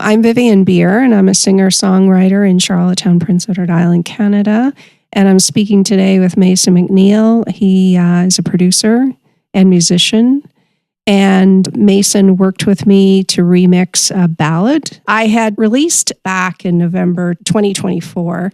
I'm Vivian Beer, and I'm a singer-songwriter in Charlottetown, Prince Edward Island, Canada. And I'm speaking today with Mason MacNeill. He is a producer and musician. And Mason worked with me to remix a ballad I had released back in November 2024.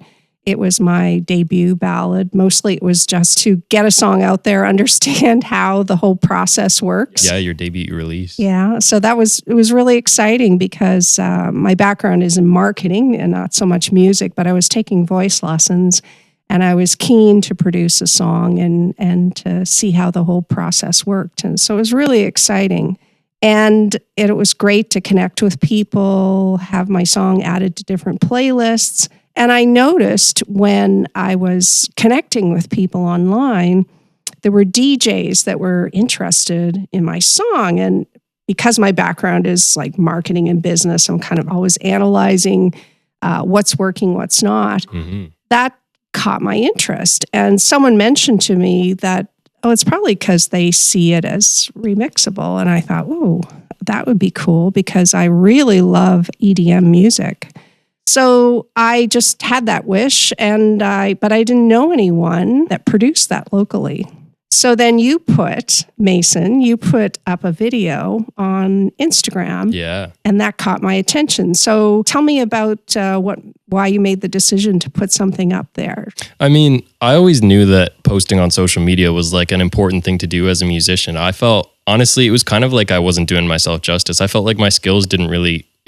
It was my debut ballad. Mostly it was just to get a song out there, understand how the whole process works. Yeah, your debut release. Yeah, so it was really exciting because my background is in marketing and not so much music, but I was taking voice lessons and I was keen to produce a song and to see how the whole process worked. And so it was really exciting. And it was great to connect with people, have my song added to different playlists. And I noticed when I was connecting with people online, there were DJs that were interested in my song. And because my background is like marketing and business, I'm kind of always analyzing what's working, what's not. Mm-hmm. That caught my interest. And someone mentioned to me that, it's probably because they see it as remixable. And I thought, that would be cool because I really love EDM music. So I just had that wish, but I didn't know anyone that produced that locally. So then Mason, you put up a video on Instagram. Yeah. And that caught my attention. So tell me about why you made the decision to put something up there. I mean, I always knew that posting on social media was like an important thing to do as a musician. I felt, honestly, it was kind of like I wasn't doing myself justice. I felt like my skills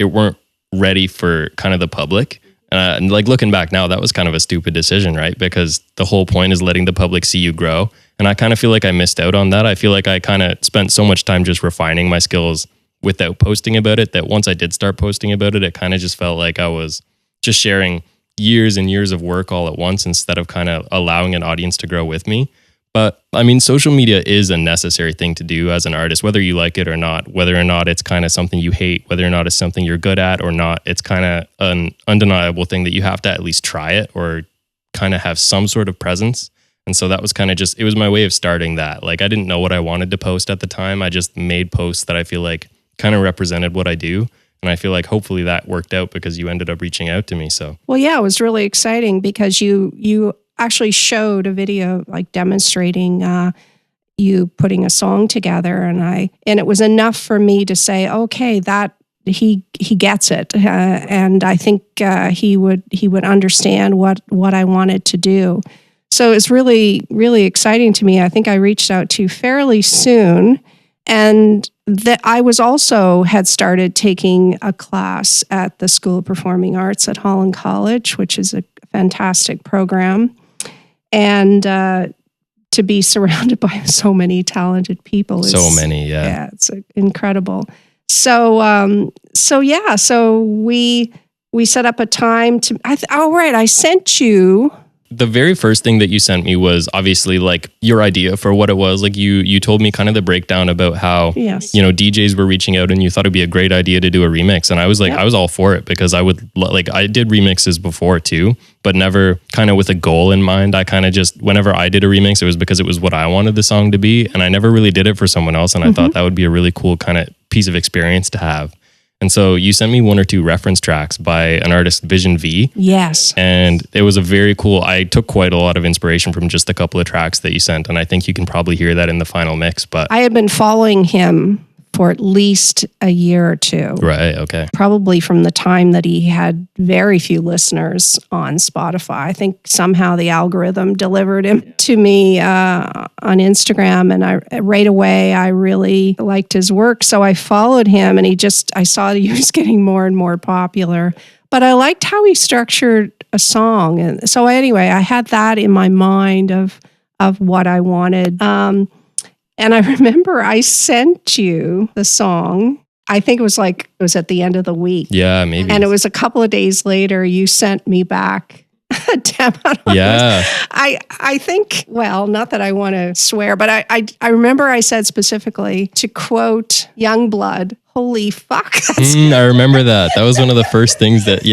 weren't ready for kind of the public. And like looking back now, that was kind of a stupid decision, right? Because the whole point is letting the public see you grow. And I kind of feel like I missed out on that. I feel like I kind of spent so much time just refining my skills without posting about it that once I did start posting about it, it kind of just felt like I was just sharing years and years of work all at once instead of kind of allowing an audience to grow with me. But I mean, social media is a necessary thing to do as an artist, whether you like it or not, whether or not it's kind of something you hate, whether or not it's something you're good at or not. It's kind of an undeniable thing that you have to at least try it or kind of have some sort of presence. And so that was kind of it was my way of starting that. Like I didn't know what I wanted to post at the time. I just made posts that I feel like kind of represented what I do. And I feel like hopefully that worked out because you ended up reaching out to me. So, well, yeah, it was really exciting because you actually showed a video like demonstrating you putting a song together, and it was enough for me to say, okay, that he gets it, and I think he would understand what I wanted to do. So it's really, really exciting to me. I think I reached out to you fairly soon, and that I had started taking a class at the School of Performing Arts at Holland College, which is a fantastic program. And to be surrounded by so many talented people yeah, it's incredible. So we set up a time to. I sent you. The very first thing that you sent me was obviously like your idea for what it was. Like you told me kind of the breakdown about how, yes, DJs were reaching out and you thought it'd be a great idea to do a remix. And I was like, yep. I was all for it because I did remixes before too, but never kind of with a goal in mind. I kind of just, whenever I did a remix, it was because it was what I wanted the song to be. And I never really did it for someone else. And I thought that would be a really cool kind of piece of experience to have. And so you sent me 1 or 2 reference tracks by an artist, Vivian Beer. Yes. And it was a very cool, I took quite a lot of inspiration from just a couple of tracks that you sent. And I think you can probably hear that in the final mix. But I had been following him for at least a year or two. Right, okay. Probably from the time that he had very few listeners on Spotify. I think somehow the algorithm delivered him to me on Instagram, and right away I really liked his work. So I followed him, and I saw he was getting more and more popular. But I liked how he structured a song. And so anyway, I had that in my mind of what I wanted. And I remember I sent you the song. I think it was at the end of the week. Yeah, maybe. And it was a couple of days later, you sent me back a demo. Yeah. I think, well, not that I want to swear, but I remember I said specifically, to quote Youngblood, holy fuck. I remember that. That was one of the first things that,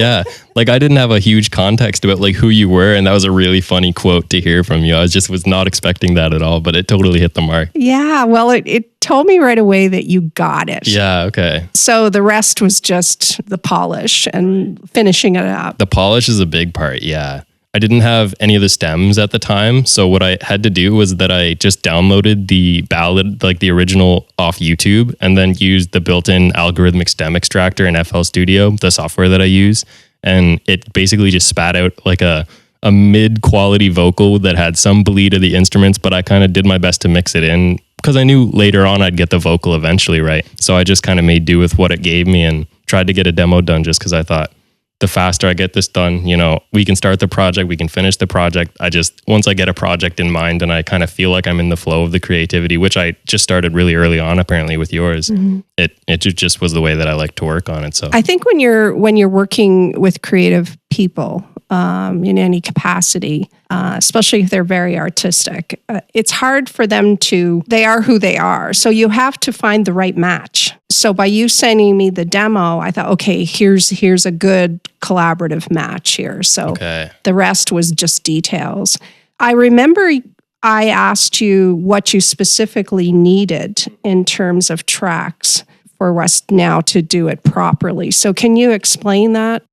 like I didn't have a huge context about like who you were. And that was a really funny quote to hear from you. I was not expecting that at all, but it totally hit the mark. Yeah. Well, it told me right away that you got it. Yeah, okay. So the rest was just the polish and finishing it up. The polish is a big part, yeah. I didn't have any of the stems at the time, so what I had to do was that I just downloaded the ballad, like the original, off YouTube, and then used the built-in algorithmic stem extractor in FL Studio, the software that I use, and it basically just spat out like a mid-quality vocal that had some bleed of the instruments, but I kind of did my best to mix it in because I knew later on I'd get the vocal eventually, right? So I just kind of made do with what it gave me and tried to get a demo done just because I thought, the faster I get this done, you know, we can start the project, we can finish the project. Once I get a project in mind and I kind of feel like I'm in the flow of the creativity, which I just started really early on, apparently with yours, it just was the way that I like to work on it. So I think when you're working with creative people in any capacity, especially if they're very artistic, it's hard for them they are who they are. So you have to find the right match. So by you sending me the demo, I thought, okay, here's a good collaborative match here. So the rest was just details. I remember I asked you what you specifically needed in terms of tracks for us now to do it properly. So can you explain that?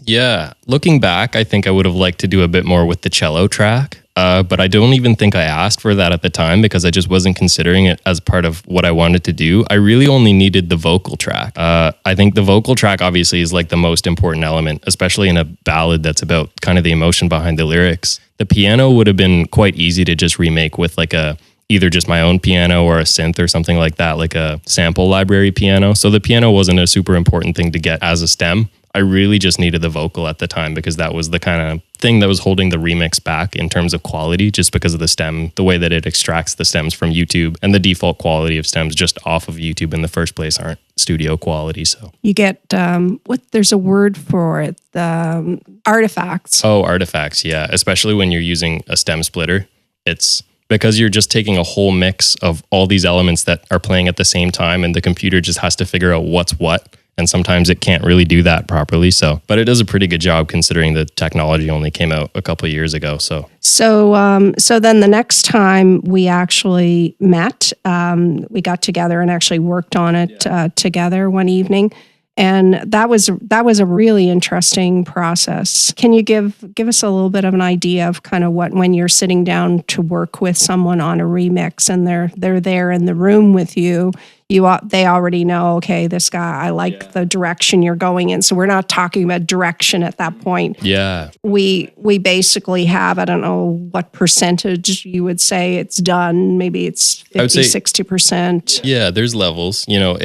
Yeah, looking back, I think I would have liked to do a bit more with the cello track, but I don't even think I asked for that at the time because I just wasn't considering it as part of what I wanted to do. I really only needed the vocal track. I think the vocal track obviously is like the most important element, especially in a ballad that's about kind of the emotion behind the lyrics. The piano would have been quite easy to just remake with like either just my own piano or a synth or something like that, like a sample library piano. So the piano wasn't a super important thing to get as a stem. I really just needed the vocal at the time because that was the kind of thing that was holding the remix back in terms of quality, just because of the stem, the way that it extracts the stems from YouTube, and the default quality of stems just off of YouTube in the first place aren't studio quality. So you get there's a word for it, artifacts. Oh, artifacts, yeah. Especially when you're using a stem splitter. It's because you're just taking a whole mix of all these elements that are playing at the same time, and the computer just has to figure out what's what. And sometimes it can't really do that properly. So, but it does a pretty good job considering the technology only came out a couple of years ago. So then the next time we actually met, we got together and actually worked on it together one evening. And that was a really interesting process. Can you give us a little bit of an idea of kind of what, when you're sitting down to work with someone on a remix and they're there in the room with you, they already know, okay, this guy, I like the direction you're going in. So we're not talking about direction at that point. Yeah. We basically have, I don't know what percentage you would say it's done. Maybe it's 50, 60%. Yeah, there's levels. You know,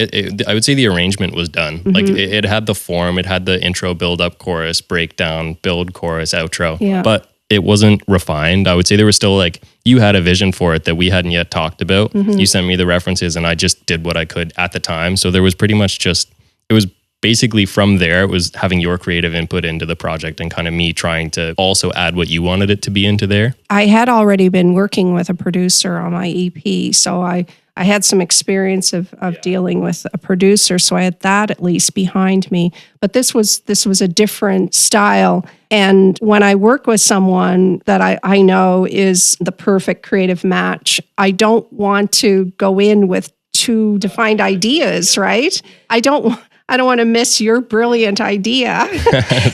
I would say the arrangement was done. Mm-hmm. Like it had the form, it had the intro, build up, chorus, breakdown, build, chorus, outro. Yeah. But it wasn't refined. I would say there was still like, you had a vision for it that we hadn't yet talked about. Mm-hmm. You sent me the references and I just did what I could at the time. So there was pretty much it was basically from there, it was having your creative input into the project and kind of me trying to also add what you wanted it to be into there. I had already been working with a producer on my EP. So I had some experience of dealing with a producer, so I had that at least behind me. But this was a different style. And when I work with someone that I know is the perfect creative match, I don't want to go in with too defined ideas, right? I don't want to miss your brilliant idea.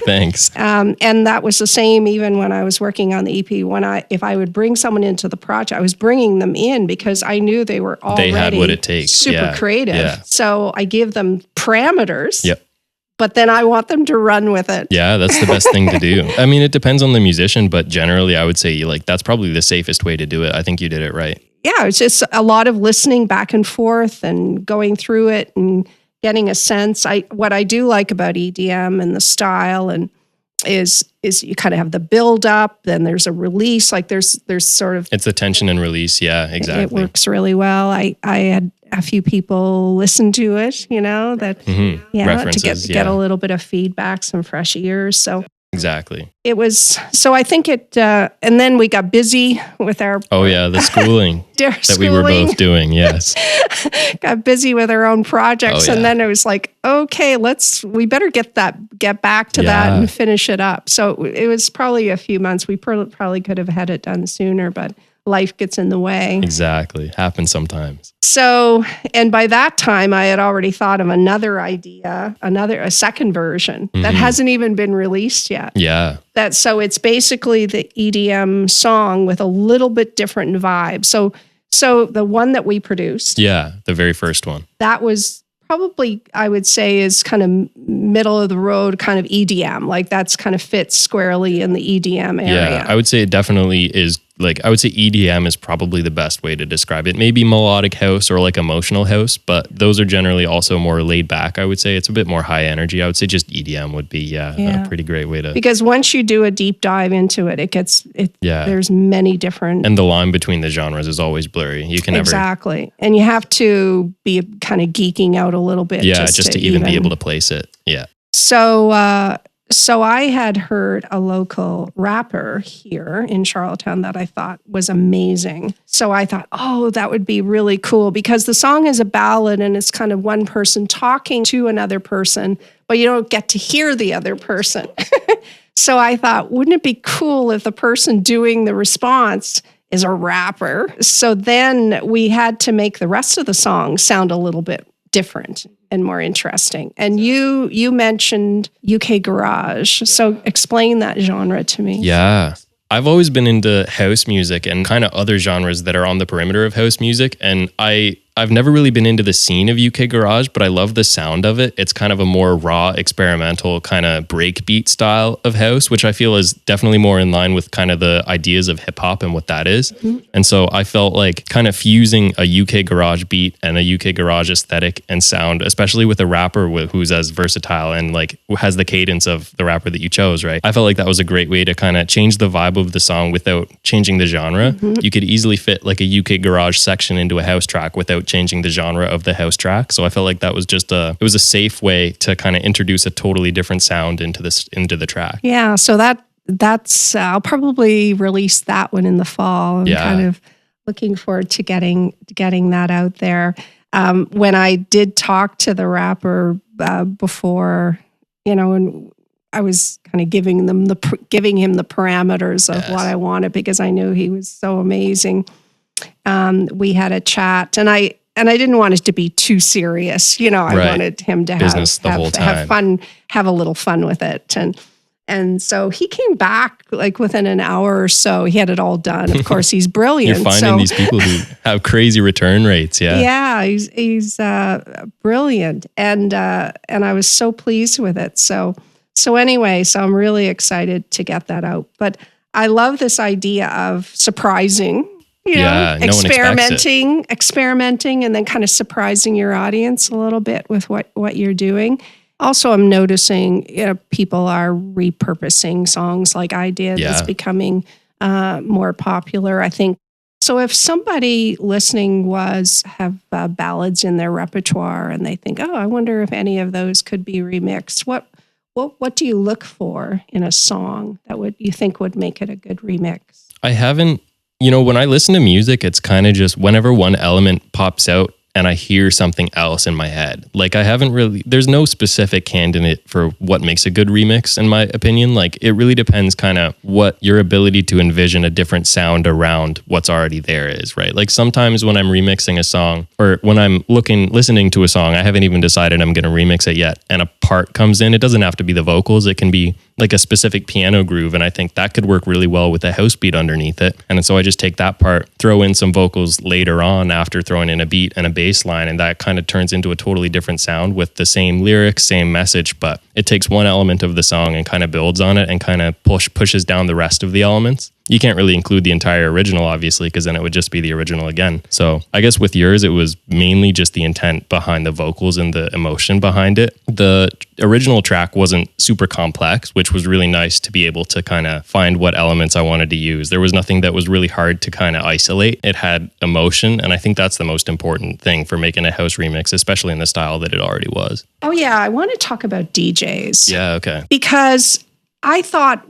Thanks. And that was the same even when I was working on the EP. If I would bring someone into the project, I was bringing them in because I knew they were already had what it takes. Super creative. Yeah. So I give them parameters. Yep. But then I want them to run with it. Yeah, that's the best thing to do. I mean, it depends on the musician, but generally I would say like that's probably the safest way to do it. I think you did it right. Yeah, it's just a lot of listening back and forth and going through it and getting a sense. What I do like about EDM and the style and is you kind of have the build up, then there's a release. Like there's sort of it's a tension and release. Yeah, exactly. It works really well. I had a few people listen to it, you know, that references, to get a little bit of feedback, some fresh ears. So exactly. It was, so I think and then we got busy with our... Oh yeah, the schooling that we were both doing, yes. Got busy with our own projects. And then it was like, okay, we better get back to that and finish it up. So it was probably a few months. We probably could have had it done sooner, but life gets in the way. Exactly. Happens sometimes. So, and by that time, I had already thought of another idea, a second version that hasn't even been released yet. Yeah. So it's basically the EDM song with a little bit different vibe. So the one that we produced, Yeah. The very first one. that was probably, I would say, is kind of middle of the road kind of EDM. Like that's kind of fits squarely in the EDM area. Yeah, I would say it definitely is. Like, I would say EDM is probably the best way to describe it. Maybe melodic house or like emotional house, but those are generally also more laid back. I would say it's a bit more high energy. I would say just EDM would be a pretty great way to. Because once you do a deep dive into it, there's many different. And the line between the genres is always blurry. You can never. Exactly. And you have to be kind of geeking out a little bit. Yeah, just to even be able to place it. Yeah. So I had heard a local rapper here in Charlottetown that I thought was amazing. So I thought, oh, that would be really cool because the song is a ballad and it's kind of one person talking to another person, but you don't get to hear the other person. So I thought, wouldn't it be cool if the person doing the response is a rapper? So then we had to make the rest of the song sound a little bit different and more interesting. And you mentioned UK garage. So explain that genre to me. Yeah. I've always been into house music and kind of other genres that are on the perimeter of house music. And I've never really been into the scene of UK garage, but I love the sound of it. It's kind of a more raw, experimental kind of breakbeat style of house, which I feel is definitely more in line with kind of the ideas of hip hop and what that is. Mm-hmm. And so I felt like kind of fusing a UK garage beat and a UK garage aesthetic and sound, especially with a rapper who's as versatile and like has the cadence of the rapper that you chose, right? I felt like that was a great way to kind of change the vibe of the song without changing the genre. Mm-hmm. You could easily fit like a UK garage section into a house track without changing the genre of the house track. So I felt like that was just it was a safe way to kind of introduce a totally different sound into the track. Yeah. So that's I'll probably release that one in the fall. I'm kind of looking forward to getting that out there. When I did talk to the rapper before, and I was kind of giving him the parameters of what I wanted because I knew he was so amazing. We had a chat, and I didn't want it to be too serious. I wanted him to have fun, have a little fun with it. And so he came back like within an hour or so. He had it all done. Of course, he's brilliant. You're finding these people who have crazy return rates. Yeah. Yeah, he's brilliant. And I was so pleased with it. So anyway, I'm really excited to get that out. But I love this idea of surprising. Experimenting, and then kind of surprising your audience a little bit with what you're doing. Also, I'm noticing people are repurposing songs like I did. It's becoming more popular, I think. So if somebody listening have ballads in their repertoire and they think, oh, I wonder if any of those could be remixed, what do you look for in a song that you think would make it a good remix? I haven't. When I listen to music, it's kind of just whenever one element pops out and I hear something else in my head. Like there's no specific candidate for what makes a good remix, in my opinion. Like it really depends kind of what your ability to envision a different sound around what's already there is, right? Like sometimes when I'm remixing a song or when I'm listening to a song, I haven't even decided I'm going to remix it yet. And a part comes in, it doesn't have to be the vocals. It can be like a specific piano groove. And I think that could work really well with a house beat underneath it. And so I just take that part, throw in some vocals later on after throwing in a beat and a bass line. And that kind of turns into a totally different sound with the same lyrics, same message, but it takes one element of the song and kind of builds on it and kind of pushes down the rest of the elements. You can't really include the entire original, obviously, because then it would just be the original again. So I guess with yours, it was mainly just the intent behind the vocals and the emotion behind it. The original track wasn't super complex, which was really nice to be able to kind of find what elements I wanted to use. There was nothing that was really hard to kind of isolate. It had emotion, and I think that's the most important thing for making a house remix, especially in the style that it already was. Oh yeah, I want to talk about DJs. Yeah, okay. Because I thought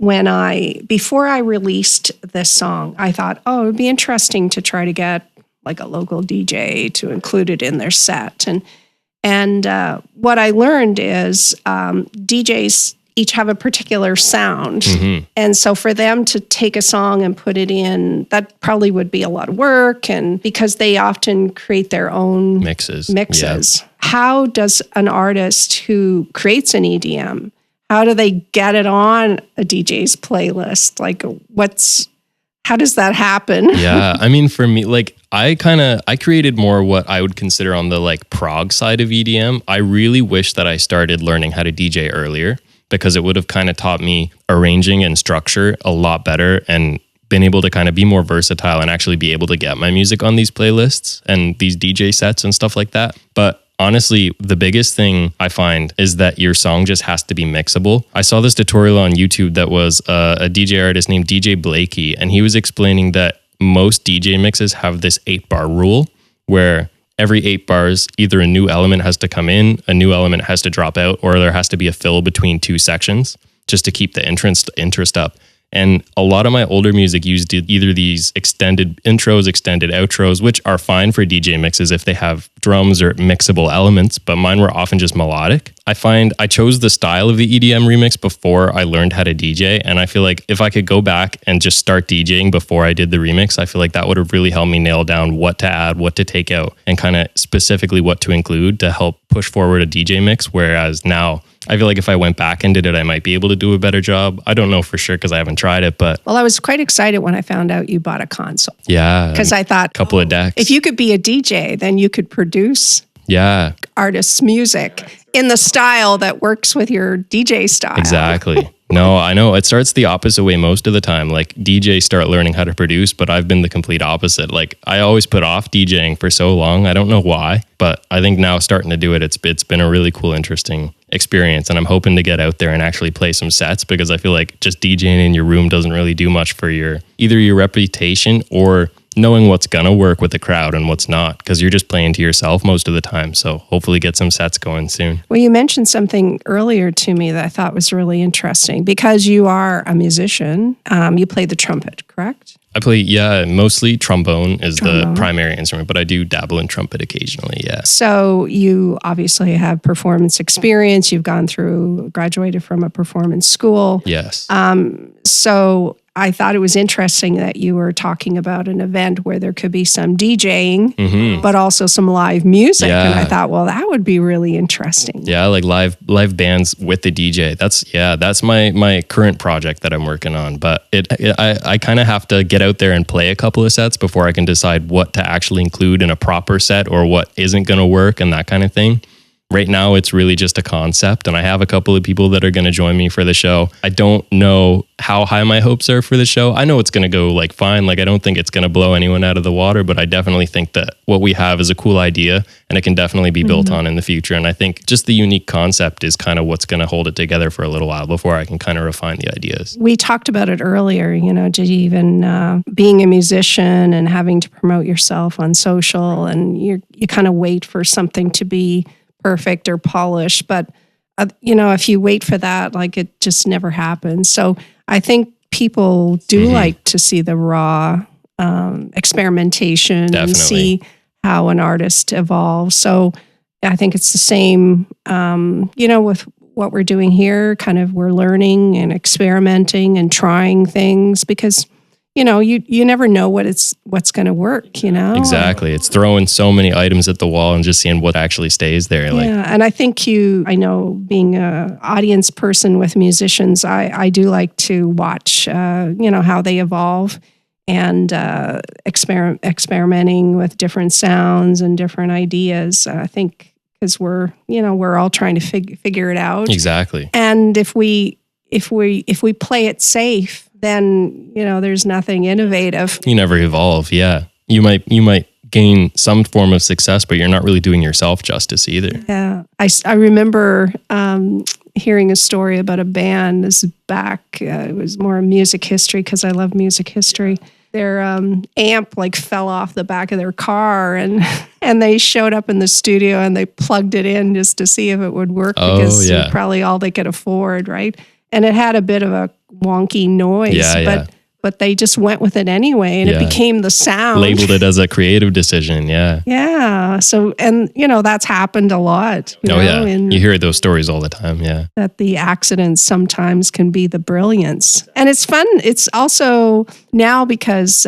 before I released this song, I thought, oh, it would be interesting to try to get like a local DJ to include it in their set. And what I learned is DJs, each have a particular sound. Mm-hmm. And so for them to take a song and put it in, that probably would be a lot of work. And because they often create their own Mixes. Yeah. How does an artist who creates an EDM, how do they get it on a DJ's playlist? Like how does that happen? Yeah. I mean, for me, like I created more what I would consider on the like prog side of EDM. I really wish that I started learning how to DJ earlier, because it would have kind of taught me arranging and structure a lot better, and been able to kind of be more versatile and actually be able to get my music on these playlists and these DJ sets and stuff like that. But honestly, the biggest thing I find is that your song just has to be mixable. I saw this tutorial on YouTube that was a DJ artist named DJ Blakey, and he was explaining that most DJ mixes have this 8-bar rule where every 8 bars, either a new element has to come in, a new element has to drop out, or there has to be a fill between 2 sections just to keep the interest up. And a lot of my older music used either these extended intros, extended outros, which are fine for DJ mixes if they have drums or mixable elements, but mine were often just melodic. I find I chose the style of the EDM remix before I learned how to DJ. And I feel like if I could go back and just start DJing before I did the remix, I feel like that would have really helped me nail down what to add, what to take out, and kind of specifically what to include to help push forward a DJ mix. Whereas now, I feel like if I went back and did it, I might be able to do a better job. I don't know for sure because I haven't tried it, but... Well, I was quite excited when I found out you bought a console. Yeah. Because I thought... A couple of decks. If you could be a DJ, then you could produce artists' music in the style that works with your DJ style. Exactly. No, I know. It starts the opposite way most of the time. Like DJs start learning how to produce, but I've been the complete opposite. Like I always put off DJing for so long. I don't know why, but I think now starting to do it, it's been a really cool, interesting experience. And I'm hoping to get out there and actually play some sets, because I feel like just DJing in your room doesn't really do much for either your reputation or knowing what's going to work with the crowd and what's not, because you're just playing to yourself most of the time. So hopefully get some sets going soon. Well, you mentioned something earlier to me that I thought was really interesting. Because you are a musician, you play the trumpet, correct? I play, mostly trombone is the primary instrument, but I do dabble in trumpet occasionally, yeah. So you obviously have performance experience. You've graduated from a performance school. Yes. So I thought it was interesting that you were talking about an event where there could be some DJing, but also some live music. Yeah. And I thought, well, that would be really interesting. Yeah, like live bands with the DJ. That's my current project that I'm working on. But I kind of have to get out there and play a couple of sets before I can decide what to actually include in a proper set or what isn't going to work and that kind of thing. Right now, it's really just a concept, and I have a couple of people that are going to join me for the show. I don't know how high my hopes are for the show. I know it's going to go like fine. Like I don't think it's going to blow anyone out of the water, but I definitely think that what we have is a cool idea, and it can definitely be built on in the future. And I think just the unique concept is kind of what's going to hold it together for a little while before I can kind of refine the ideas. We talked about it earlier, just even being a musician and having to promote yourself on social, and you kind of wait for something to be perfect or polished, but if you wait for that, like it just never happens. So I think people do like to see the raw experimentation. Definitely. And see how an artist evolves. So I think it's the same, with what we're doing here. Kind of we're learning and experimenting and trying things because you never know what's going to work, Exactly. It's throwing so many items at the wall and just seeing what actually stays there. Yeah. And I think I know being an audience person with musicians, I do like to watch, how they evolve and experimenting with different sounds and different ideas. I think because we're all trying to figure it out. Exactly. And if we play it safe, then there's nothing innovative. You never evolve. Yeah, you might gain some form of success, but you're not really doing yourself justice either. Yeah, I remember hearing a story about a band. This is back. It was more music history because I love music history. Their amp fell off the back of their car, and they showed up in the studio and they plugged it in just to see if it would work because it was probably all they could afford, right? And it had a bit of a wonky noise, but but they just went with it anyway, and it became the sound. Labeled it as a creative decision. Yeah. Yeah. So, and that's happened a lot. You hear those stories all the time. Yeah. That the accidents sometimes can be the brilliance. And it's fun. It's also now because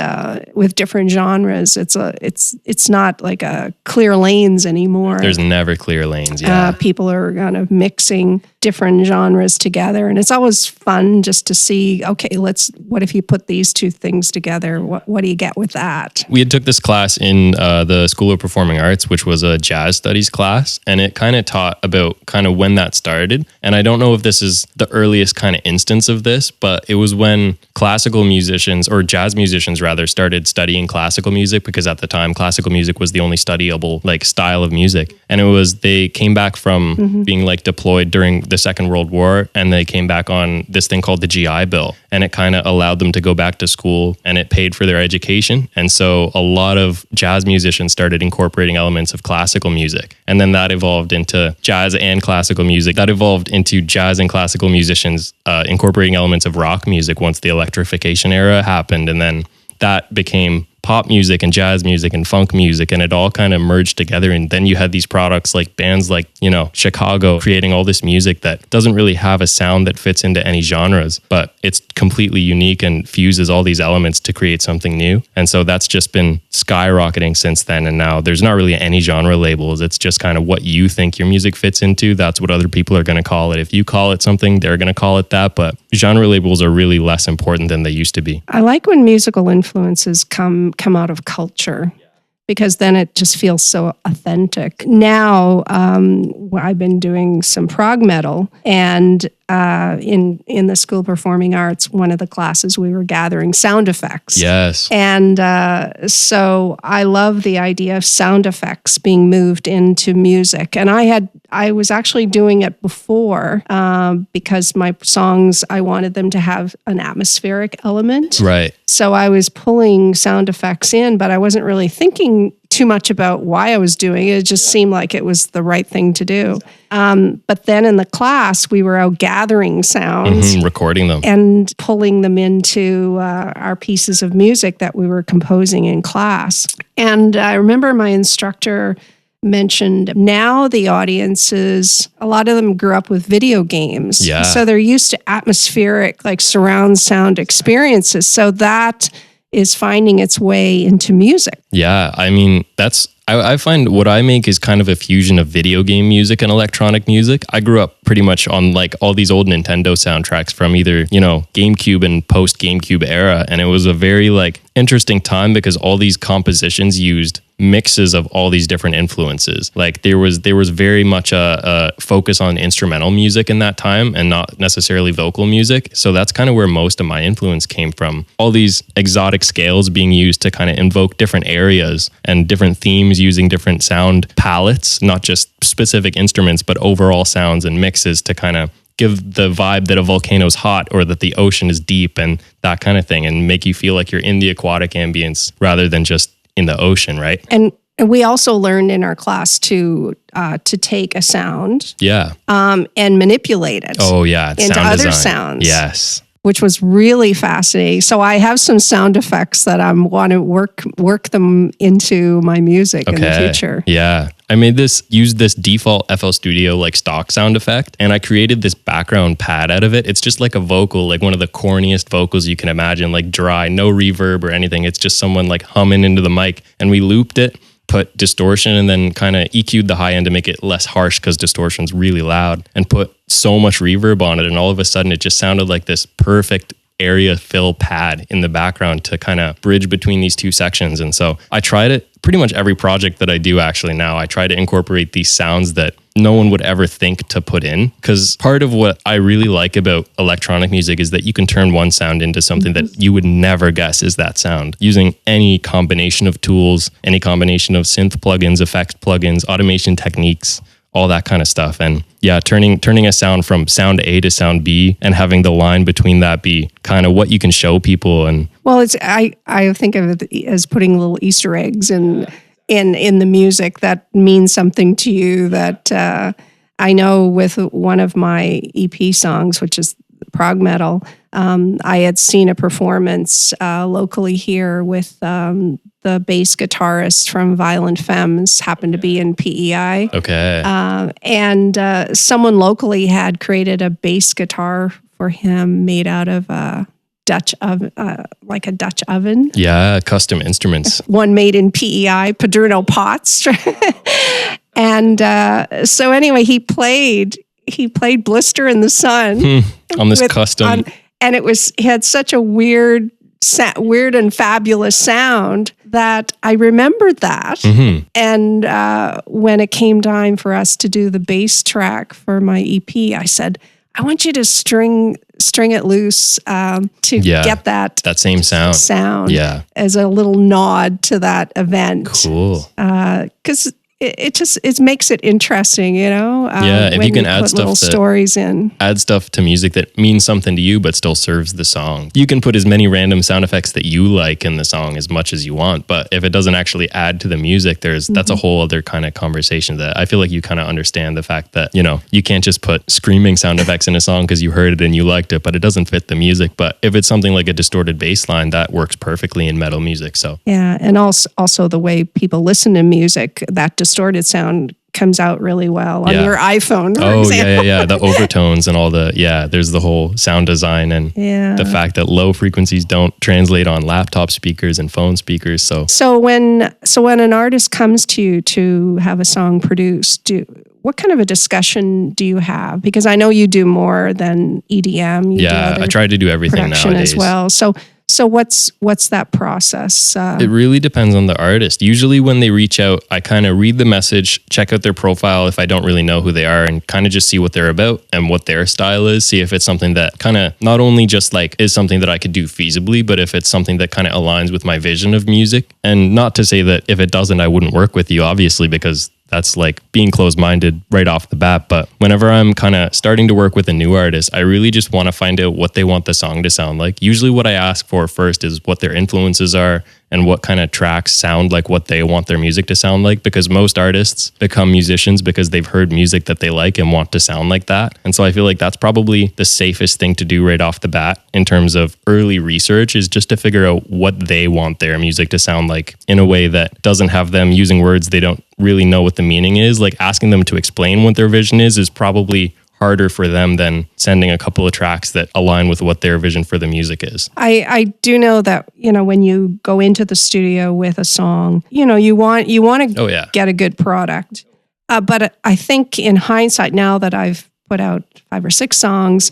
with different genres, it's not like a clear lanes anymore. There's never clear lanes. Yeah. People are kind of mixing different genres together, and it's always fun just to see, okay, what if you put these two things together? What do you get with that? We had took this class in the School of Performing Arts, which was a jazz studies class, and it kind of taught about kind of when that started. And I don't know if this is the earliest kind of instance of this, but it was when classical musicians, or jazz musicians rather, started studying classical music, because at the time classical music was the only studyable like style of music. And they came back from being like deployed during the Second World War, and they came back on this thing called the GI Bill, and it kind of allowed them to go back to school, and it paid for their education. And so a lot of jazz musicians started incorporating elements of classical music, and then that evolved into jazz and classical music. That evolved into jazz and classical musicians incorporating elements of rock music once the electrification era happened, and then that became pop music and jazz music and funk music, and it all kind of merged together. And then you had these products like bands like, Chicago creating all this music that doesn't really have a sound that fits into any genres, but it's completely unique and fuses all these elements to create something new. And so that's just been skyrocketing since then. And now there's not really any genre labels. It's just kind of what you think your music fits into. That's what other people are going to call it. If you call it something, they're going to call it that. But genre labels are really less important than they used to be. I like when musical influences come out of culture, because then it just feels so authentic. Now, I've been doing some prog metal, and in the School of Performing Arts, one of the classes we were gathering sound effects. Yes. And so I love the idea of sound effects being moved into music. And I was actually doing it before because my songs, I wanted them to have an atmospheric element. Right. So I was pulling sound effects in, but I wasn't really thinking too much about why I was doing it. It just seemed like it was the right thing to do. But then in the class, we were out gathering sounds, recording them, and pulling them into our pieces of music that we were composing in class. And I remember my instructor mentioned now the audiences, a lot of them grew up with video games. Yeah. So they're used to atmospheric, like surround sound experiences. So that is finding its way into music. Yeah, I mean, I find what I make is kind of a fusion of video game music and electronic music. I grew up pretty much on like all these old Nintendo soundtracks from either, GameCube and post GameCube era. And it was a very like interesting time because all these compositions used mixes of all these different influences. Like there was very much a focus on instrumental music in that time and not necessarily vocal music. So that's kind of where most of my influence came from. All these exotic scales being used to kind of invoke different areas and different themes using different sound palettes, not just specific instruments, but overall sounds and mixes to kind of give the vibe that a volcano's hot or that the ocean is deep and that kind of thing, and make you feel like you're in the aquatic ambience rather than just in the ocean, right? And we also learned in our class to take a sound, and manipulate it. Oh yeah, into sound other design. sounds. Yes, which was really fascinating. So I have some sound effects that I want to work them into my music in the future. Yeah. I used this default FL Studio like stock sound effect, and I created this background pad out of it. It's just like a vocal, like one of the corniest vocals you can imagine, like dry, no reverb or anything. It's just someone like humming into the mic, and we looped it, put distortion, and then kind of EQ'd the high end to make it less harsh because distortion's really loud, and put so much reverb on it. And all of a sudden it just sounded like this perfect area fill pad in the background to kind of bridge between these two sections. And so I tried it pretty much every project that I do actually now. I try to incorporate these sounds that no one would ever think to put in, because part of what I really like about electronic music is that you can turn one sound into something that you would never guess is that sound using any combination of tools, any combination of synth plugins, effects plugins, automation techniques, all that kind of stuff. And yeah, turning a sound from sound A to sound B and having the line between that be kind of what you can show people. And well, I think of it as putting little Easter eggs in the music that means something to you. That I know with one of my EP songs, which is prog metal, I had seen a performance locally here with the bass guitarist from Violent Femmes, happened to be in PEI. Okay. And someone locally had created a bass guitar for him made out of Dutch oven, like a Dutch oven. Yeah, custom instruments. One made in PEI, Padruno pots. And so anyway, he played Blister in the Sun on this custom. And he had such a weird and fabulous sound that I remembered that. Mm-hmm. And when it came time for us to do the bass track for my EP, I said, I want you to string it loose to get that same sound. Yeah. As a little nod to that event. Cool. Because it makes it interesting, you know. If you can add stuff, little stories in, add stuff to music that means something to you, but still serves the song. You can put as many random sound effects that you like in the song as much as you want, but if it doesn't actually add to the music, that's a whole other kind of conversation that I feel like you kind of understand the fact that, you know, you can't just put screaming sound effects in a song because you heard it and you liked it, but it doesn't fit the music. But if it's something like a distorted bass line, that works perfectly in metal music. So yeah, and also the way people listen to music, that distorted sound comes out really well on your iPhone, for example. Yeah. The overtones and all there's the whole sound design and the fact that low frequencies don't translate on laptop speakers and phone speakers. So when an artist comes to you to have a song produced, what kind of a discussion do you have? Because I know you do more than EDM. I try to do everything nowadays as well. So what's that process? It really depends on the artist. Usually when they reach out, I kind of read the message, check out their profile if I don't really know who they are, and kind of just see what they're about and what their style is. See if it's something that kind of not only just like is something that I could do feasibly, but if it's something that kind of aligns with my vision of music. And not to say that if it doesn't, I wouldn't work with you, obviously, because that's like being closed-minded right off the bat. But whenever I'm kind of starting to work with a new artist, I really just want to find out what they want the song to sound like. Usually what I ask for first is what their influences are and what kind of tracks sound like what they want their music to sound like, because most artists become musicians because they've heard music that they like and want to sound like that. And so I feel like that's probably the safest thing to do right off the bat in terms of early research, is just to figure out what they want their music to sound like in a way that doesn't have them using words they don't really know what the meaning is. Like asking them to explain what their vision is probably harder for them than sending a couple of tracks that align with what their vision for the music is. I do know that, you know, when you go into the studio with a song, you know, you want to get a good product. But I think in hindsight, now that I've put out 5 or 6 songs,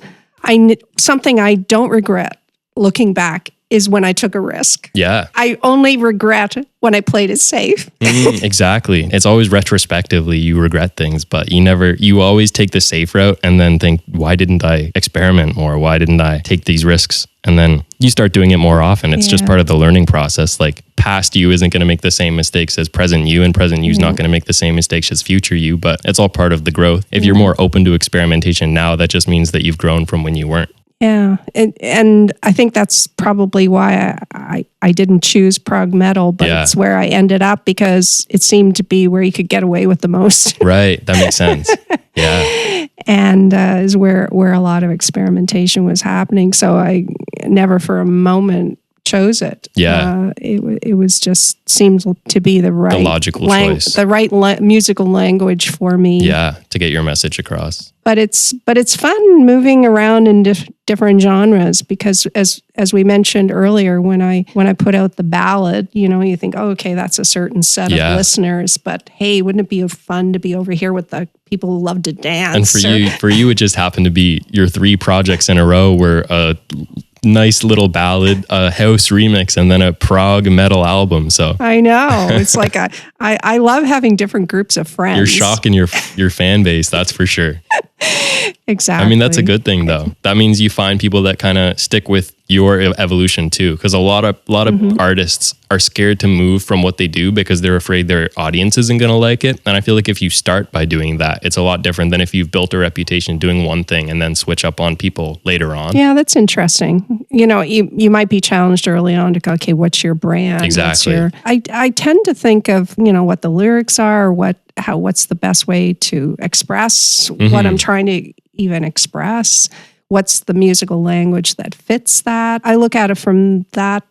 something I don't regret looking back is when I took a risk. Yeah. I only regret when I played it safe. Exactly. It's always retrospectively you regret things, but you always take the safe route and then think, why didn't I experiment more? Why didn't I take these risks? And then you start doing it more often. It's just part of the learning process. Like past you isn't going to make the same mistakes as present you, and present you is not going to make the same mistakes as future you, but it's all part of the growth. If you're more open to experimentation now, that just means that you've grown from when you weren't. Yeah, and I think that's probably why I didn't choose prog metal, but it's where I ended up because it seemed to be where you could get away with the most. Right, that makes sense. Yeah. And is where a lot of experimentation was happening. So I never for a moment chose it. Yeah. It was just seemed to be the logical choice. The right musical language for me. Yeah, to get your message across. But it's fun moving around in different genres, because as we mentioned earlier, when I put out the ballad, you know, you think, oh, okay, that's a certain set of listeners, but hey, wouldn't it be fun to be over here with the people who love to dance? And for you, it just happened to be your 3 projects in a row were a nice little ballad, a house remix, and then a prog metal album. So I know it's like I love having different groups of friends. You're shocking your fan base, that's for sure. Exactly. I mean, that's a good thing though. That means you find people that kind of stick with your evolution too, because a lot of artists are scared to move from what they do because they're afraid their audience isn't going to like it. And I feel like if you start by doing that, it's a lot different than if you've built a reputation doing one thing and then switch up on people later on. Yeah, that's interesting. You know, you might be challenged early on to go, okay, what's your brand? Exactly. I tend to think of, you know, what the lyrics are, what's the best way to express what I'm trying to even express. what's the musical language that fits that. I look at it from that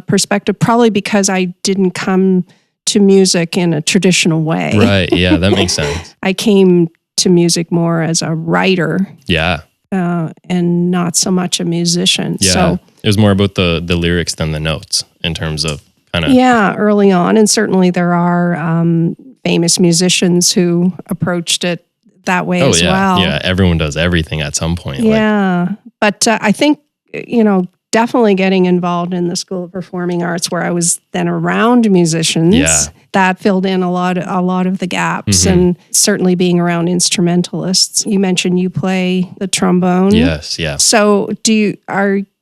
perspective, probably because I didn't come to music in a traditional way. Right. Yeah, that makes sense. I came to music more as a writer. Yeah. And not so much a musician. Yeah. So it was more about the lyrics than the notes in terms of kind of. Yeah, early on. And certainly there are famous musicians who approached it that way as well. Yeah, everyone does everything at some point. Yeah. But I think, definitely getting involved in the School of Performing Arts where I was then around musicians, that filled in a lot of the gaps, and certainly being around instrumentalists. You mentioned you play the trombone. Yes, yeah. So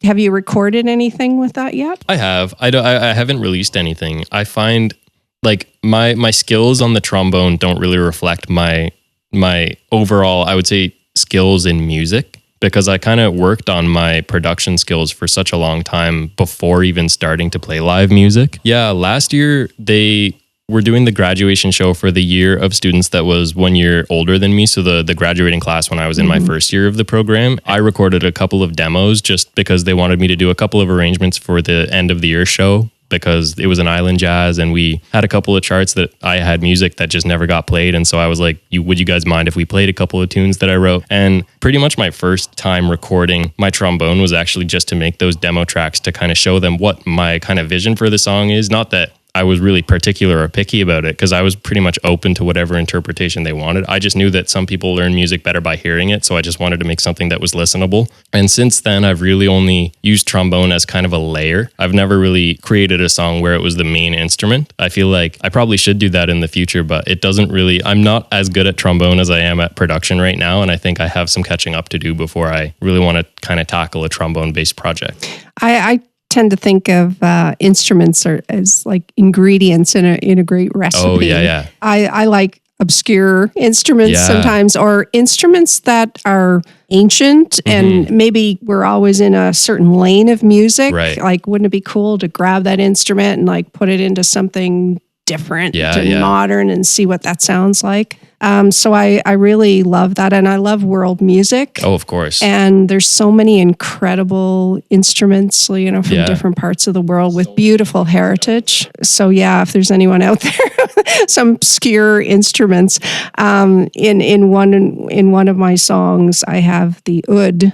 have you recorded anything with that yet? I have. I haven't released anything. I find like my skills on the trombone don't really reflect my overall, I would say, skills in music, because I kind of worked on my production skills for such a long time before even starting to play live music. Yeah, last year they were doing the graduation show for the year of students that was 1 year older than me. So the graduating class when I was in my first year of the program, I recorded a couple of demos just because they wanted me to do a couple of arrangements for the end of the year show, because it was an island jazz and we had a couple of charts that I had music that just never got played. And so I was like, would you guys mind if we played a couple of tunes that I wrote? And pretty much my first time recording my trombone was actually just to make those demo tracks to kind of show them what my kind of vision for the song is. Not that I was really particular or picky about it, because I was pretty much open to whatever interpretation they wanted. I just knew that some people learn music better by hearing it. So I just wanted to make something that was listenable. And since then, I've really only used trombone as kind of a layer. I've never really created a song where it was the main instrument. I feel like I probably should do that in the future, but it doesn't really, I'm not as good at trombone as I am at production right now. And I think I have some catching up to do before I really want to kind of tackle a trombone-based project. I tend to think of instruments as like ingredients in a great recipe. Oh, yeah. I like obscure instruments sometimes, or instruments that are ancient and maybe we're always in a certain lane of music. Right. Like, wouldn't it be cool to grab that instrument and like put it into something different and modern and see what that sounds like? So I really love that. And I love world music. Oh, of course. And there's so many incredible instruments, from different parts of the world with beautiful heritage. So if there's anyone out there, some obscure instruments, in one of my songs, I have the oud.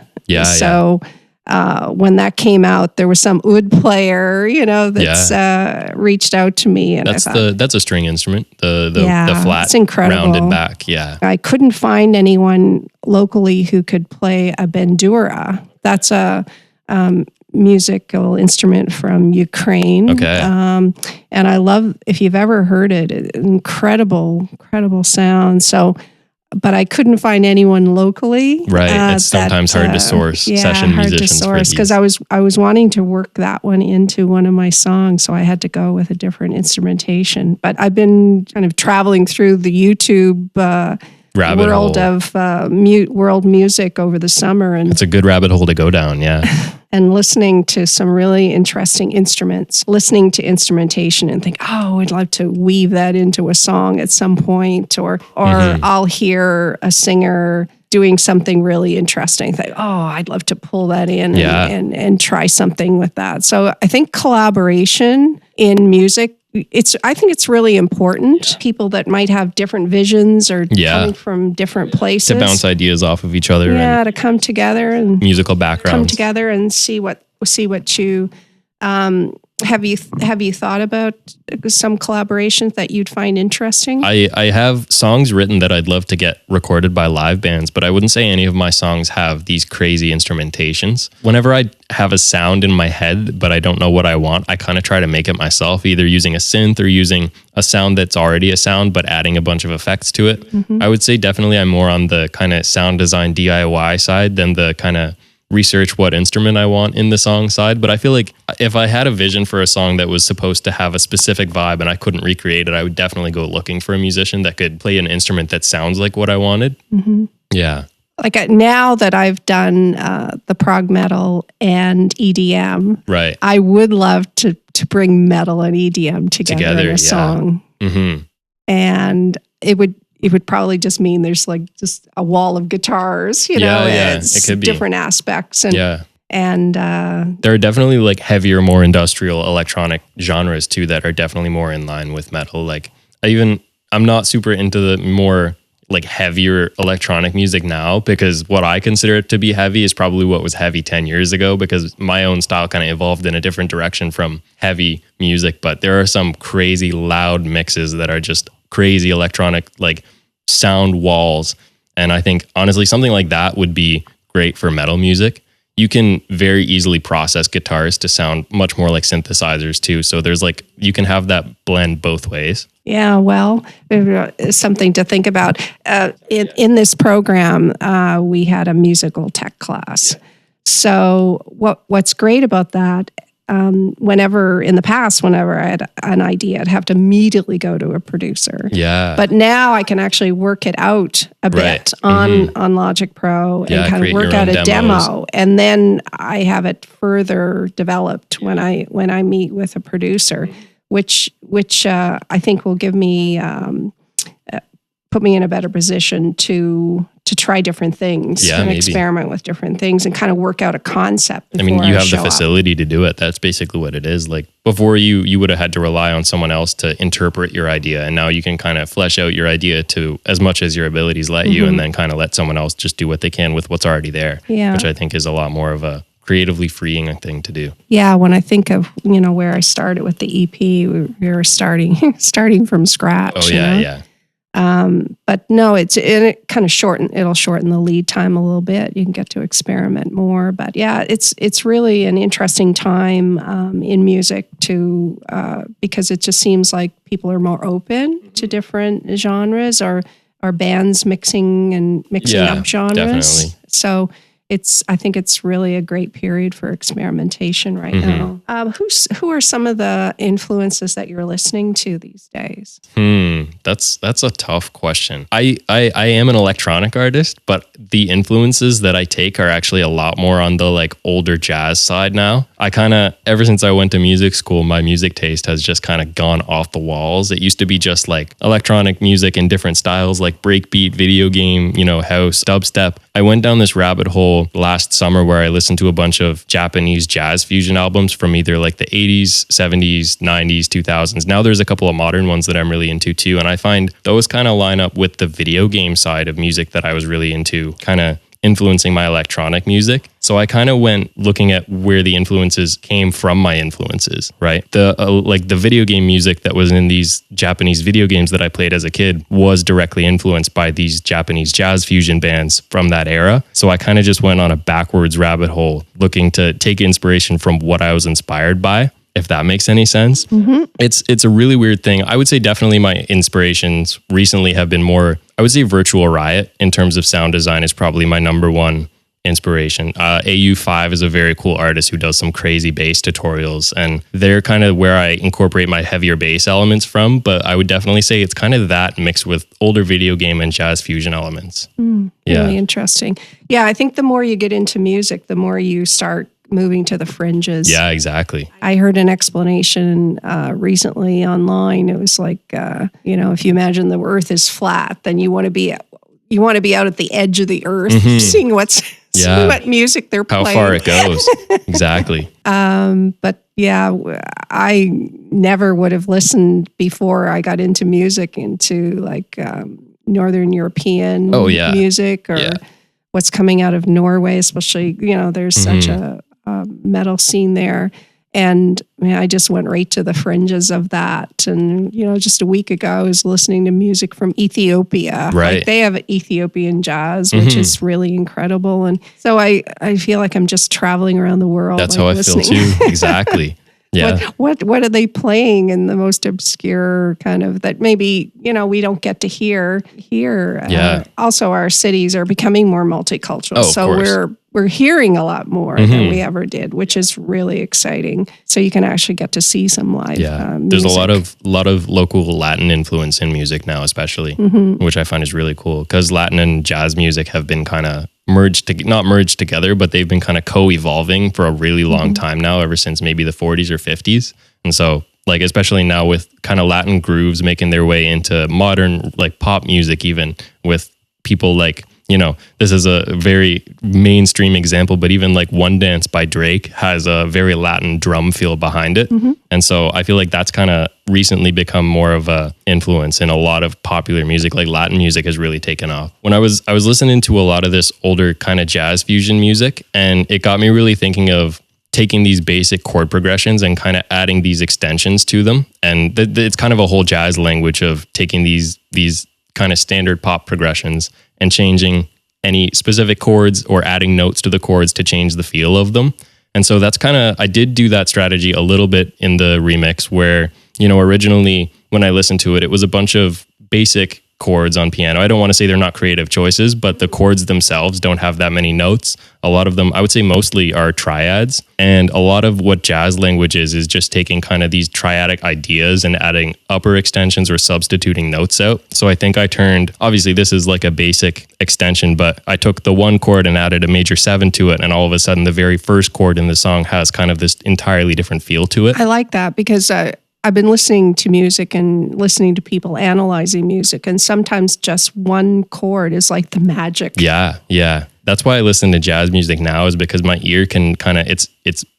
When that came out, there was some oud player, that's reached out to me, and that's a string instrument, the flat, it's incredible, rounded back. Yeah, I couldn't find anyone locally who could play a bandura. That's a musical instrument from Ukraine. Okay, and I love, if you've ever heard it, incredible sound. So. But I couldn't find anyone locally. Right, it's sometimes hard to source session musicians. Because I was wanting to work that one into one of my songs, so I had to go with a different instrumentation. But I've been kind of traveling through the YouTube rabbit world hole of world music over the summer, and it's a good rabbit hole to go down. Yeah. And listening to some really interesting instruments, listening to instrumentation and think, I'd love to weave that into a song at some point, or I'll hear a singer doing something really interesting. Think, I'd love to pull that in and try something with that. So I think collaboration in music, I think it's really important. Yeah. People that might have different visions or coming from different places to bounce ideas off of each other. Yeah, to come together and musical backgrounds. Come together and see what you. Have you thought about some collaborations that you'd find interesting? I have songs written that I'd love to get recorded by live bands, but I wouldn't say any of my songs have these crazy instrumentations. Whenever I have a sound in my head, but I don't know what I want, I kind of try to make it myself, either using a synth or using a sound that's already a sound, but adding a bunch of effects to it. I would say definitely I'm more on the kind of sound design DIY side than the kind of research what instrument I want in the song side. But I feel like if I had a vision for a song that was supposed to have a specific vibe and I couldn't recreate it, I would definitely go looking for a musician that could play an instrument that sounds like what I wanted. Yeah. Like now that I've done the prog metal and EDM, right? I would love to bring metal and EDM together in a song. And it would, it would probably just mean there's like just a wall of guitars, it could be different aspects. And, and there are definitely like heavier, more industrial electronic genres too that are definitely more in line with metal. Like I'm not super into the more like heavier electronic music now, because what I consider it to be heavy is probably what was heavy 10 years ago, because my own style kind of evolved in a different direction from heavy music. But there are some crazy loud mixes that are just crazy electronic, like sound walls. And I think honestly, something like that would be great for metal music. You can very easily process guitars to sound much more like synthesizers too. So there's like, you can have that blend both ways. Yeah, well, something to think about. In this program, we had a musical tech class. So what's great about that, whenever in the past, whenever I had an idea, I'd have to immediately go to a producer. Yeah. But now I can actually work it out a bit on Logic Pro and kind of work out a demo, and then I have it further developed when I meet with a producer, which I think will give me put me in a better position to try different things and experiment with different things and kind of work out a concept. I mean, you have the facility to do it. That's basically what it is. Like before, you would have had to rely on someone else to interpret your idea, and now you can kind of flesh out your idea to as much as your abilities let you, and then kind of let someone else just do what they can with what's already there. Yeah, which I think is a lot more of a creatively freeing thing to do. Yeah, when I think of where I started with the EP, we were starting from scratch. Oh yeah. But no, it kind of it'll shorten the lead time a little bit. You can get to experiment more. But yeah, it's really an interesting time in music because it just seems like people are more open to different genres or bands mixing up genres. Definitely. So I think it's really a great period for experimentation right now. Who are some of the influences that you're listening to these days? That's a tough question. I am an electronic artist, but the influences that I take are actually a lot more on the like older jazz side now. I kind of, ever since I went to music school, my music taste has just kind of gone off the walls. It used to be just like electronic music in different styles, like breakbeat, video game, house, dubstep. I went down this rabbit hole last summer where I listened to a bunch of Japanese jazz fusion albums from either like the 80s, 70s, 90s, 2000s. Now there's a couple of modern ones that I'm really into too. And I find those kind of line up with the video game side of music that I was really into, kind of influencing my electronic music. So I kind of went looking at where the influences came from my influences, right? The video game music that was in these Japanese video games that I played as a kid was directly influenced by these Japanese jazz fusion bands from that era. So I kind of just went on a backwards rabbit hole looking to take inspiration from what I was inspired by, if that makes any sense. It's a really weird thing. I would say definitely my inspirations recently have been more, I would say Virtual Riot in terms of sound design is probably my number one inspiration. AU5 is a very cool artist who does some crazy bass tutorials, and they're kind of where I incorporate my heavier bass elements from, but I would definitely say it's kind of that mixed with older video game and jazz fusion elements. Really interesting. Yeah, I think the more you get into music, the more you start moving to the fringes. Yeah, exactly. I heard an explanation recently online. It was like, if you imagine the earth is flat, then you want to be out at the edge of the earth, seeing what music they're playing. How far it goes. Exactly. But yeah, I never would have listened before I got into music, into like Northern European music or what's coming out of Norway, especially, there's such a metal scene there. And I just went right to the fringes of that. And, just a week ago, I was listening to music from Ethiopia. Right. Like they have Ethiopian jazz, which is really incredible. And so I feel like I'm just traveling around the world. That's how I feel too. Exactly. Yeah. What are they playing in the most obscure kind of that maybe, we don't get to hear here. Yeah. Also, our cities are becoming more multicultural. Oh, so we're hearing a lot more than we ever did, which is really exciting. So you can actually get to see some live music. There's a lot of local Latin influence in music now, especially, which I find is really cool because Latin and jazz music have been kind of not merged together, but they've been kind of co-evolving for a really long time now, ever since maybe the 40s or 50s. And so like especially now with kind of Latin grooves making their way into modern like pop music, even with people like, you know, this is a very mainstream example, but even like One Dance by Drake has a very Latin drum feel behind it. And so I feel like that's kind of recently become more of a influence in a lot of popular music. Like Latin music has really taken off. When I was listening to a lot of this older kind of jazz fusion music, and it got me really thinking of taking these basic chord progressions and kind of adding these extensions to them. And it's kind of a whole jazz language of taking these kind of standard pop progressions and changing any specific chords or adding notes to the chords to change the feel of them. And so that's kind of, I did do that strategy a little bit in the remix where, you know, originally when I listened to it, it was a bunch of basic chords on piano. I don't want to say they're not creative choices, but the chords themselves don't have that many notes. A lot of them, I would say mostly are triads. And a lot of what jazz language is just taking kind of these triadic ideas and adding upper extensions or substituting notes out. So I think I turned, obviously this is like a basic extension, but I took the one chord and added a major 7 to it. And all of a sudden the very first chord in the song has kind of this entirely different feel to it. I like that because I've been listening to music and listening to people analyzing music, and sometimes just one chord is like the magic. Yeah. That's why I listen to jazz music now, is because my ear can kind of, it's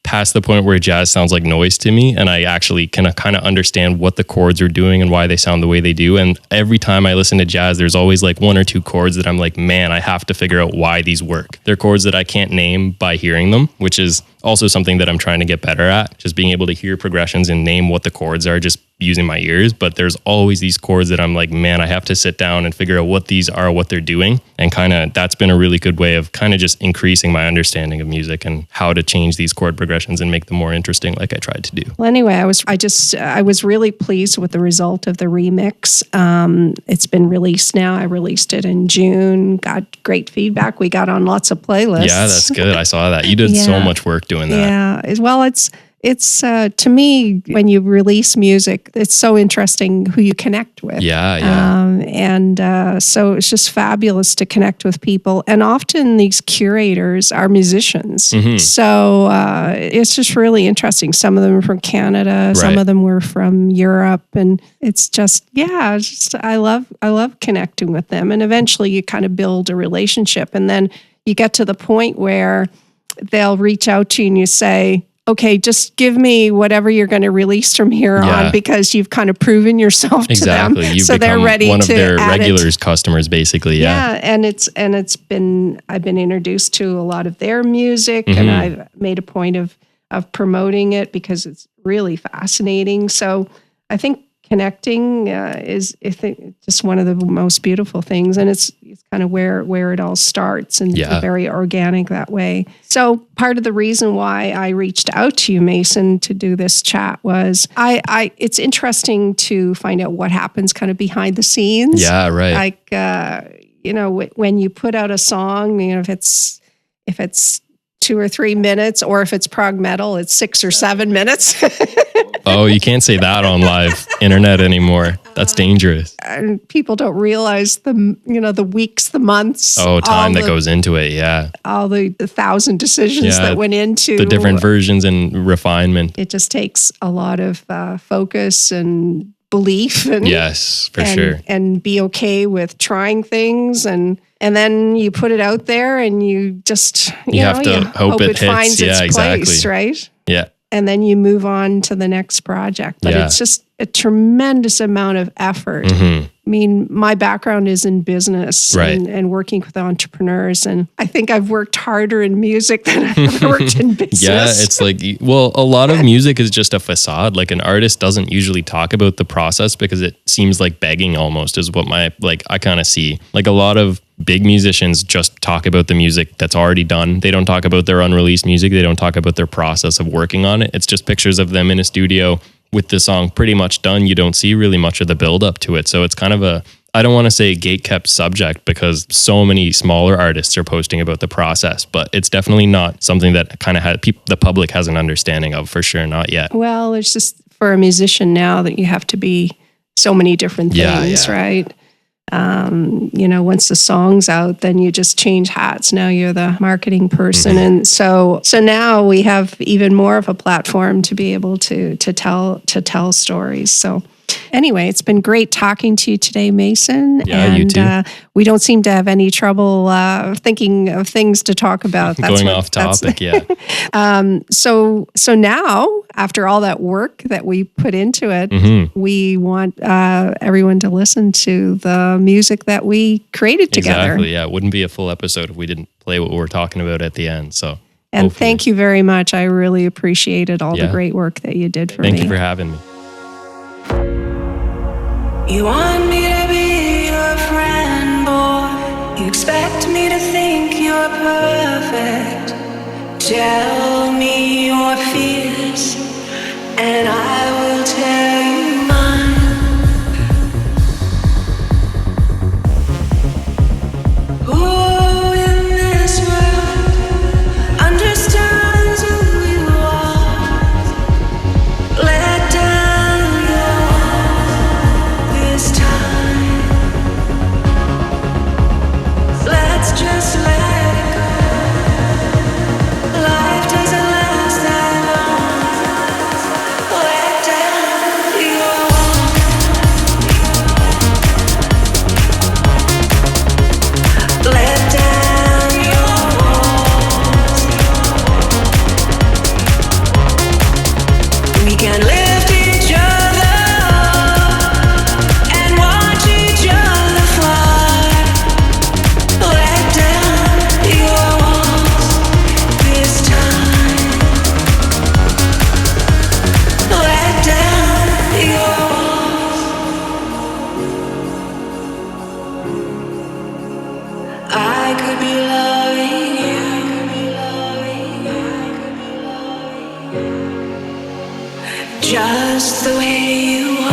past the point where jazz sounds like noise to me, and I actually can kind of understand what the chords are doing and why they sound the way they do. And every time I listen to jazz, there's always like one or two chords that I'm like, man, I have to figure out why these work. They're chords that I can't name by hearing them, which is also something that I'm trying to get better at, just being able to hear progressions and name what the chords are just using my ears. But there's always these chords that I'm like, man, I have to sit down and figure out what these are, what they're doing. And kind of that's been a really good way of kind of just increasing my understanding of music and how to change these chord progressions and make them more interesting, like I tried to do. Well, anyway, I was really pleased with the result of the remix. It's been released now. I released it in June, got great feedback. We got on lots of playlists. Yeah, that's good. I saw that. You did so much work doing that. Yeah. Well, it's to me, when you release music, it's so interesting who you connect with. So it's just fabulous to connect with people. And often these curators are musicians. So it's just really interesting. Some of them are from Canada, some of them were from Europe. And it's just, I love connecting with them. And eventually you kind of build a relationship. And then you get to the point where they'll reach out to you and you say, okay, just give me whatever you're going to release from here on, because you've kind of proven yourself to them. You've so become they're ready one of to their add regulars, customers, basically. And I've been introduced to a lot of their music, and I've made a point of promoting it because it's really fascinating. So I think connecting is just one of the most beautiful things, and it's kind of where it all starts, and it's very organic that way. So part of the reason why I reached out to you, Mason, to do this chat was it's interesting to find out what happens kind of behind the scenes. Yeah, right. Like when you put out a song, if it's 2 or 3 minutes, or if it's prog metal, it's 6 or 7 minutes. Oh, you can't say that on live internet anymore. That's dangerous. And people don't realize the weeks, the months. Oh, time that goes into it. Yeah. All the 1,000 decisions that went into the different versions and refinement. It just takes a lot of focus and belief, and yes, for sure, and be okay with trying things, and then you put it out there, and you just you have to hope it finds its place, right? Yeah, and then you move on to the next project. But it's just a tremendous amount of effort. I mean, my background is in business and working with entrepreneurs. And I think I've worked harder in music than I've ever worked in business. Yeah, it's like, well, a lot of music is just a facade. Like an artist doesn't usually talk about the process because it seems like begging almost is what I kind of see. Like a lot of big musicians just talk about the music that's already done. They don't talk about their unreleased music. They don't talk about their process of working on it. It's just pictures of them in a studio with the song pretty much done. You don't see really much of the build up to it. So it's kind of I don't want to say gate-kept subject because so many smaller artists are posting about the process, but it's definitely not something that kind of the public has an understanding of, for sure, not yet. Well, it's just for a musician now that you have to be so many different things, right? Once the song's out, then you just change hats. Now you're the marketing person. And so now we have even more of a platform to be able to tell stories. So anyway, it's been great talking to you today, Mason. Yeah, and you too. We don't seem to have any trouble thinking of things to talk about. Going off topic, yeah. So now, after all that work that we put into it, we want everyone to listen to the music that we created together. Exactly, yeah. It wouldn't be a full episode if we didn't play what we're talking about at the end. So, and thank you very much. I really appreciated all the great work that you did for me. Thank you for having me. You want me to be your friend, boy. You expect me to think you're perfect. Tell me your fears, and I will tell you mine. Who in this world understands who you are? Let down your wall this time. Let's just let it go. Life doesn't last that long. Let down your wall. Let down your walls. We can lift each other up and watch each other fly. Let down your walls this time. Let down your walls. I could be loving you just the way you are.